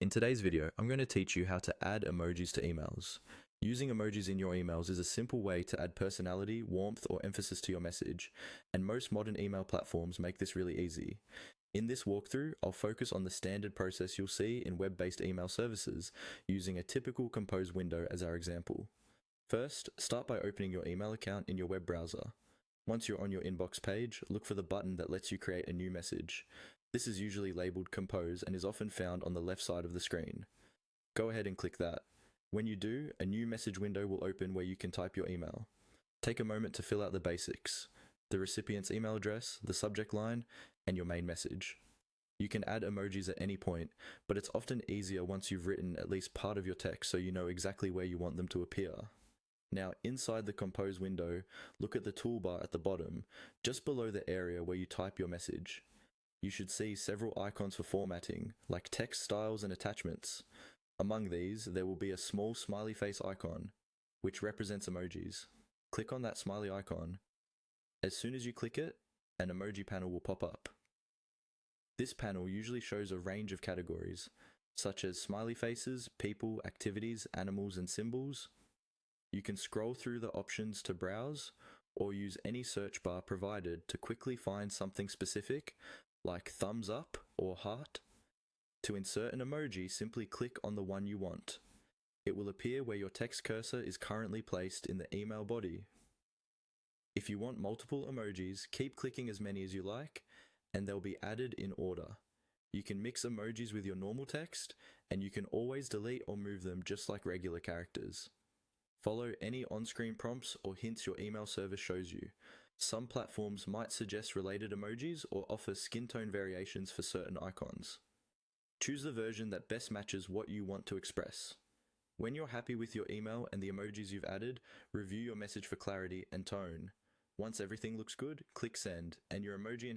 In today's video, I'm going to teach you how to add emojis to emails. Using emojis in your emails is a simple way to add personality, warmth, or emphasis to your message, and most modern email platforms make this really easy. In this walkthrough, I'll focus on the standard process you'll see in web-based email services, using a typical compose window as our example. First, start by opening your email account in your web browser. Once you're on your inbox page, look for the button that lets you create a new message. This is usually labeled Compose and is often found on the left side of the screen. Go ahead and click that. When you do, a new message window will open where you can type your email. Take a moment to fill out the basics: the recipient's email address, the subject line, and your main message. You can add emojis at any point, but it's often easier once you've written at least part of your text so you know exactly where you want them to appear. Now, inside the Compose window, look at the toolbar at the bottom, just below the area where you type your message. You should see several icons for formatting, like text styles and attachments. Among these, there will be a small smiley face icon, which represents emojis. Click on that smiley icon. As soon as you click it, an emoji panel will pop up. This panel usually shows a range of categories, such as smiley faces, people, activities, animals, and symbols. You can scroll through the options to browse, or use any search bar provided to quickly find something specific, like thumbs up or heart. To insert an emoji, simply click on the one you want. It will appear where your text cursor is currently placed in the email body. If you want multiple emojis, keep clicking as many as you like, and they'll be added in order. You can mix emojis with your normal text, and you can always delete or move them just like regular characters. Follow any on-screen prompts or hints your email service shows you. Some platforms might suggest related emojis or offer skin tone variations for certain icons. Choose the version that best matches what you want to express. When you're happy with your email and the emojis you've added, review your message for clarity and tone. Once everything looks good, click send, and your emoji